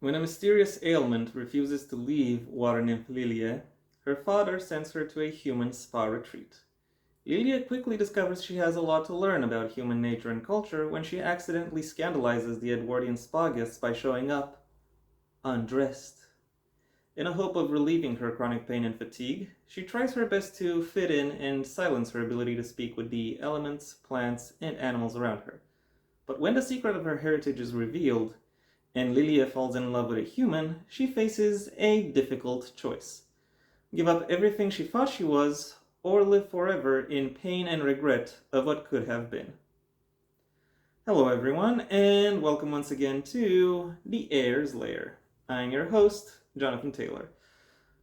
When a mysterious ailment refuses to leave water nymph Lilje, her father sends her to a human spa retreat. Lilje quickly discovers she has a lot to learn about human nature and culture when she accidentally scandalizes the Edwardian spa guests by showing up undressed. In a hope of relieving her chronic pain and fatigue, she tries her best to fit in and silence her ability to speak with the elements, plants, and animals around her. But when the secret of her heritage is revealed, and Lilia falls in love with a human, she faces a difficult choice. Give up everything she thought she was, or live forever in pain and regret of what could have been. Hello everyone, and welcome once again to the Heir's Lair. I'm your host, Jonathan Taylor.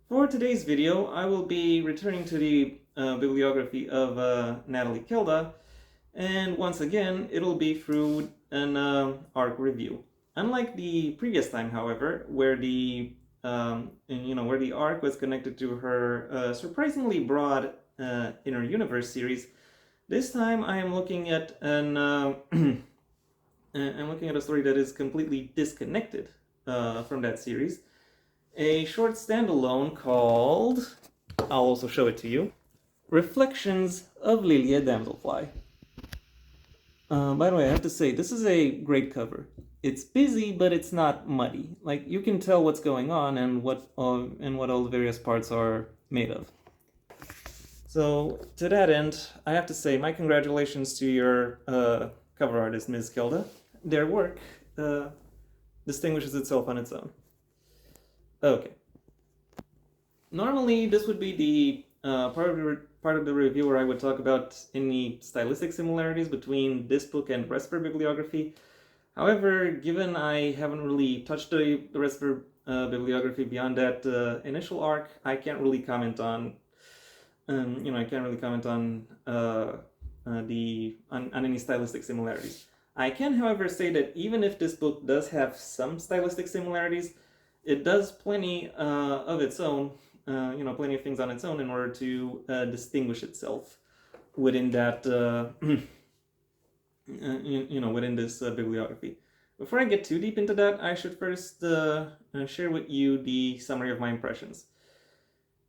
For today's video, I will be returning to the bibliography of Natalie Kilda, and once again, it'll be through an arc review. Unlike the previous time, however, where the arc was connected to her surprisingly broad Inner Universe series, this time I am looking at I'm looking at a story that is completely disconnected from that series. A short standalone called, I'll also show it to you, Reflections of Lilje Damselfly. By the way, I have to say, this is a great cover. It's busy, but it's not muddy. Like, you can tell what's going on and what all the various parts are made of. So, to that end, I have to say my congratulations to your cover artist, Ms. Kilda. Their work distinguishes itself on its own. Okay. Normally, this would be the part of the review where I would talk about any stylistic similarities between this book and the rest of her bibliography. However, given I haven't really touched the rest of her bibliography beyond that initial arc, I can't really comment on, any stylistic similarities. I can, however, say that even if this book does have some stylistic similarities, it does plenty of its own, plenty of things on its own in order to distinguish itself within that, within this bibliography. Before I get too deep into that, I should first share with you the summary of my impressions.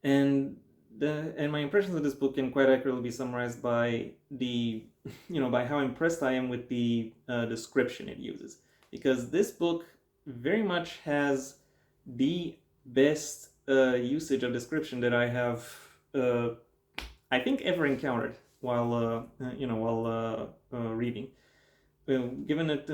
And my impressions of this book can quite accurately be summarized by by how impressed I am with the description it uses. Because this book very much has the best usage of description that I have, I think, ever encountered while reading. Given it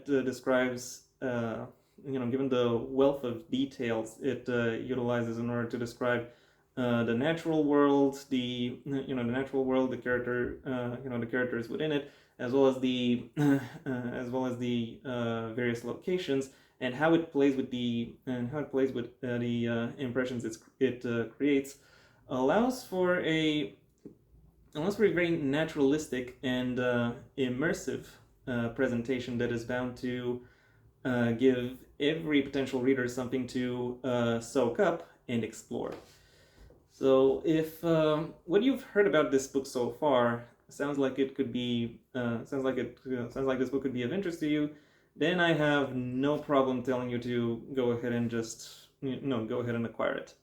describes, given the wealth of details it utilizes in order to describe the natural world, the characters within it, as well as the various locations, and how it plays with the impressions it creates, allows for a very naturalistic and immersive presentation that is bound to give every potential reader something to soak up and explore. So, if what you've heard about this book so far sounds like this book could be of interest to you, then I have no problem telling you to go ahead and go ahead and acquire it.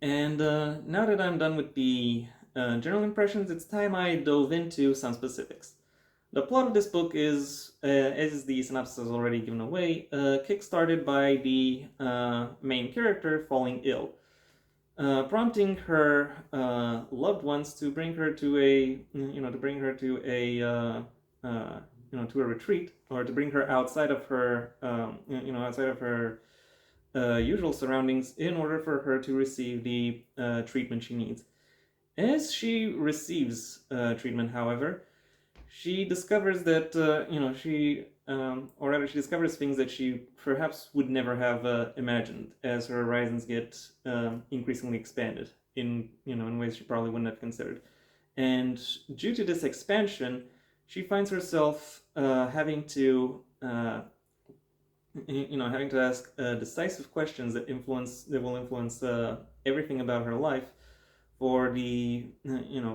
And now that I'm done with the general impressions, it's time I dove into some specifics. The plot of this book is, as the synopsis has already given away, kick-started by the main character falling ill, prompting her loved ones to bring her to a retreat, or to bring her outside of her usual surroundings in order for her to receive the treatment she needs. As she receives treatment, however, she discovers that she discovers things that she perhaps would never have imagined, as her horizons get increasingly expanded in ways she probably wouldn't have considered. And due to this expansion, she finds herself having to ask decisive questions that will influence everything about her life for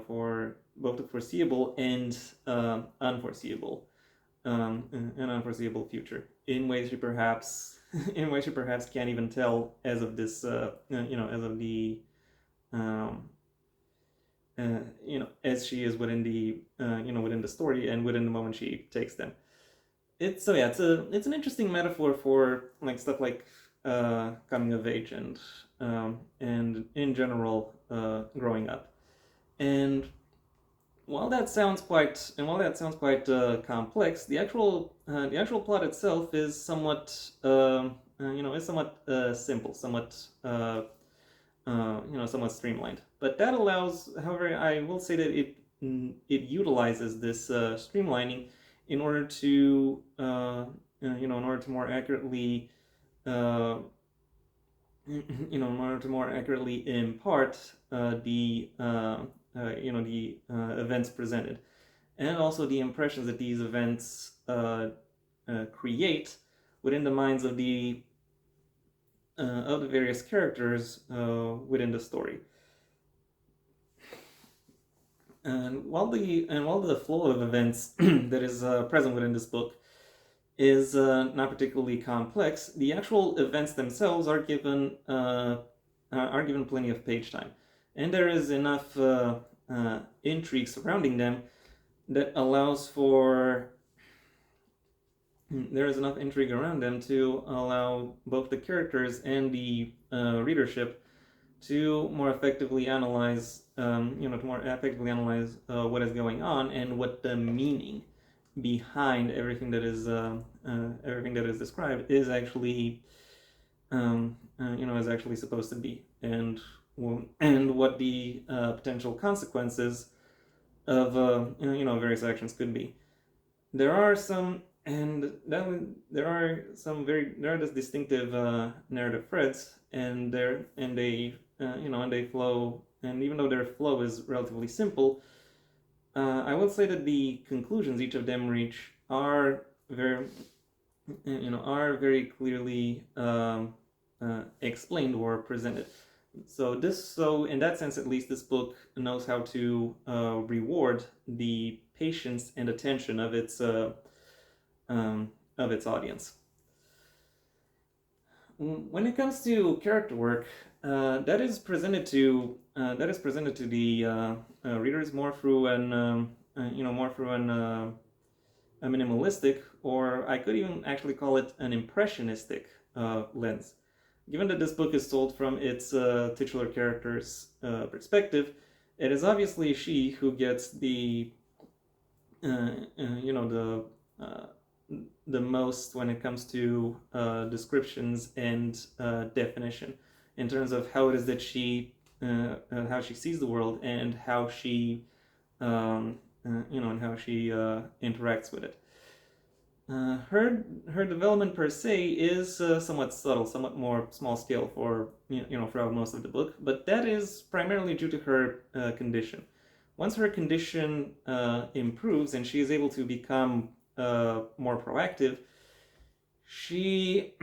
for both the foreseeable and unforeseeable. an unforeseeable future in ways she perhaps can't even tell as of this as of the um, as she is within the within the story and within the moment she takes them. It's an interesting metaphor for like stuff like coming of age and in general growing up. And while that sounds quite complex, the actual plot itself is somewhat simple, somewhat somewhat streamlined. But that allows, however, I will say that it utilizes this streamlining in order to in order to more accurately uh, in order to more accurately impart the events presented, and also the impressions that these events create within the minds of the various characters within the story. And while the flow of events that is present within this book is not particularly complex, the actual events themselves are given plenty of page time, and there is enough intrigue surrounding them that allows for there is enough intrigue around them to allow both the characters and the readership to more effectively analyze, what is going on and what the meaning behind everything that is described is actually, is actually supposed to be, and what the potential consequences of various actions could be. There are some and then there are this distinctive narrative threads, and they flow, and even though their flow is relatively simple, I will say that the conclusions each of them reach are very clearly explained or presented. So in that sense, at least, this book knows how to reward the patience and attention of its audience. When it comes to character work, that is presented to the readers more through a minimalistic, or I could even actually call it an impressionistic lens. Given that this book is told from its titular character's perspective, it is obviously she who gets the most when it comes to descriptions and definition in terms of how it is that how she sees the world, and how she interacts with it. Her development per se is somewhat subtle, somewhat more small scale throughout most of the book, but that is primarily due to her condition. Once her condition improves and she is able to become more proactive, she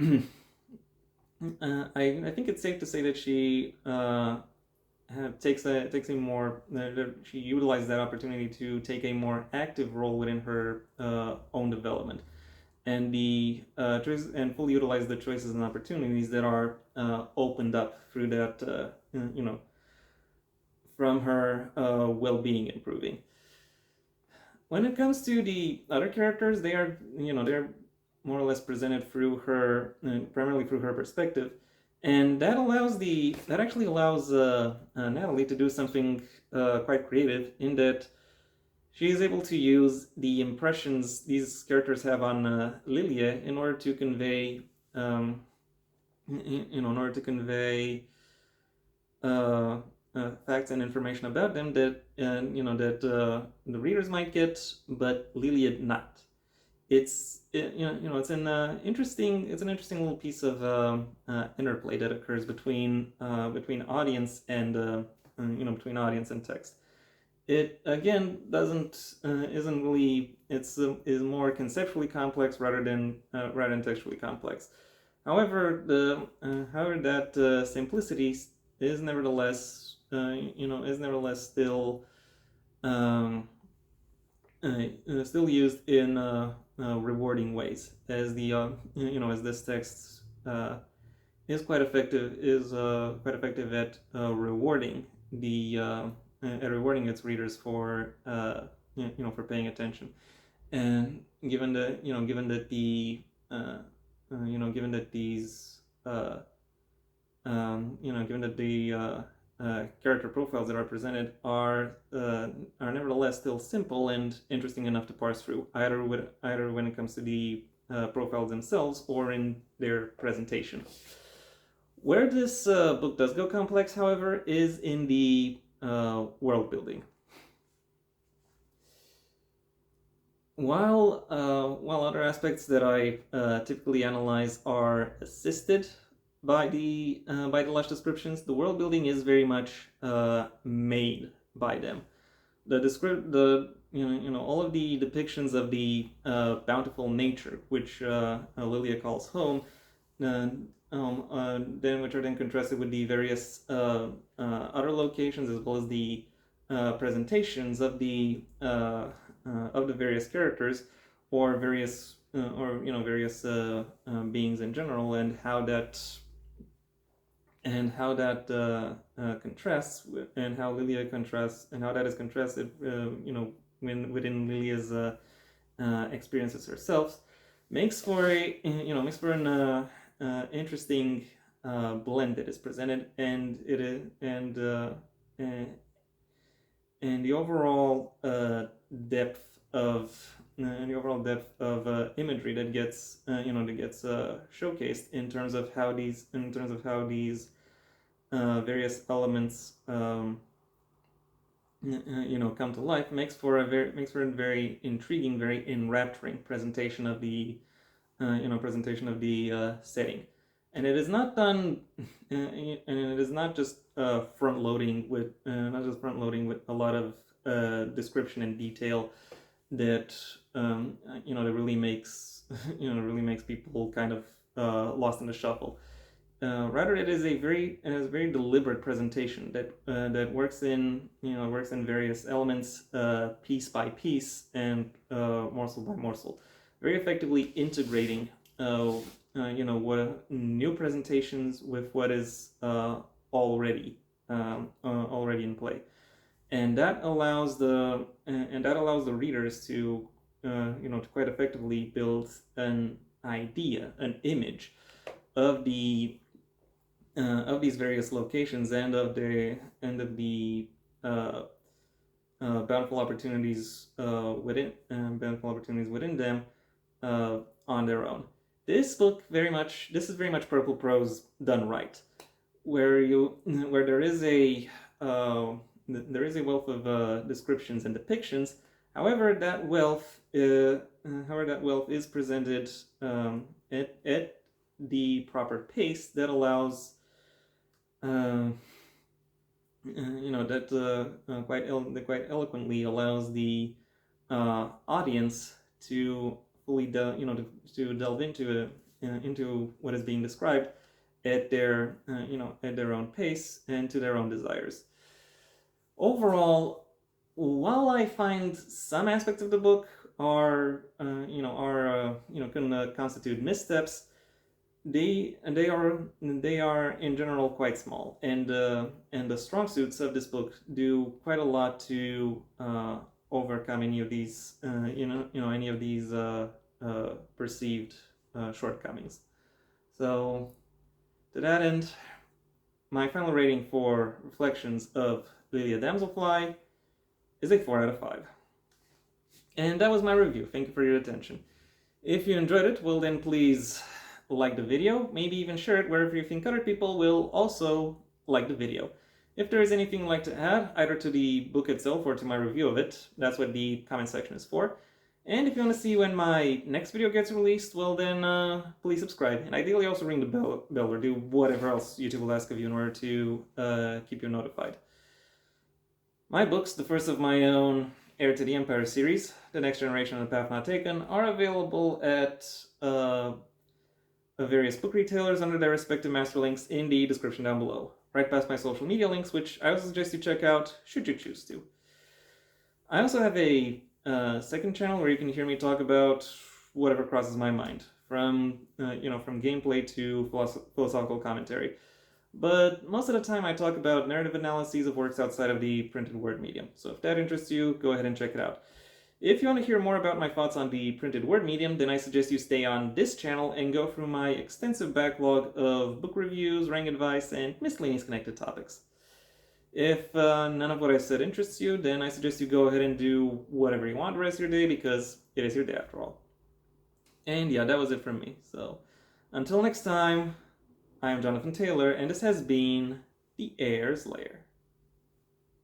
I think it's safe to say that she she utilizes that opportunity to take a more active role within her own development, and the choices, and fully utilize the choices and opportunities that are opened up through that from her well-being improving. When it comes to the other characters, they're more or less presented through her, primarily through her perspective, and that actually allows Natalie to do something quite creative, in that she is able to use the impressions these characters have on Lilje in order to convey, facts and information about them that the readers might get, but Lilje not. It's an interesting little piece of interplay that occurs between audience and between audience and text. It again isn't really, is more conceptually complex rather than textually complex. However, that simplicity is nevertheless still still used in rewarding ways, as the as this text is quite effective at rewarding its readers for for paying attention. And given that these given that the character profiles that are presented are nevertheless still simple and interesting enough to parse through, either when it comes to the profiles themselves or in their presentation. Where this book does go complex, however, is in the world building. While other aspects that I typically analyze are assisted by the lush descriptions, the world building is very much made by them. All of the depictions of the bountiful nature, which Lilje calls home, which are then contrasted with the various other locations, as well as the presentations of the various characters or various beings in general, and how that contrasts and how Lilje contrasts, and how that is contrasted within Lilje's experiences herself, makes for an interesting blend that is presented, and the overall depth of imagery that gets showcased in terms of how these various elements come to life, makes for a very intriguing, very enrapturing presentation of the setting. And it is not done, and it is not just front loading with a lot of description and detail that that really makes people kind of lost in the shuffle. Rather, it is a very deliberate presentation that works in various elements, piece by piece and morsel by morsel, very effectively integrating what new presentations with what is already in play, and that allows the readers to to quite effectively build an idea, an image of these various locations and of the bountiful opportunities within them on their own. This is very much purple prose done right, where there is a wealth of descriptions and depictions. However, that wealth is presented at the proper pace that allows quite eloquently allows the audience to fully delve into what is being described at their own pace and to their own desires. Overall, while I find some aspects of the book can constitute missteps, they are in general quite small, and the strong suits of this book do quite a lot to overcome any of these perceived shortcomings. So, to that end, my final rating for Reflections of Lilje Damselfly is a 4 out of 5. And that was my review. Thank you for your attention. If you enjoyed it, well then please like the video, maybe even share it wherever you think other people will also like the video. If there is anything you'd like to add, either to the book itself or to my review of it, that's what the comment section is for. And if you want to see when my next video gets released, well then please subscribe, and ideally also ring the bell or do whatever else YouTube will ask of you in order to keep you notified. My books, the first of my own Heir to the Empire series, The Next Generation and The Path Not Taken, are available at various book retailers under their respective master links in the description down below, right past my social media links, which I also suggest you check out should you choose to. I also have a second channel where you can hear me talk about whatever crosses my mind, from from gameplay to philosophical commentary. But most of the time I talk about narrative analyses of works outside of the printed word medium. So if that interests you, go ahead and check it out. If you want to hear more about my thoughts on the printed word medium, then I suggest you stay on this channel and go through my extensive backlog of book reviews, rank advice, and miscellaneous connected topics. If none of what I said interests you, then I suggest you go ahead and do whatever you want the rest of your day, because it is your day after all. And yeah, that was it from me. So until next time, I am Jonathan Taylor, and this has been the Heir's Lair.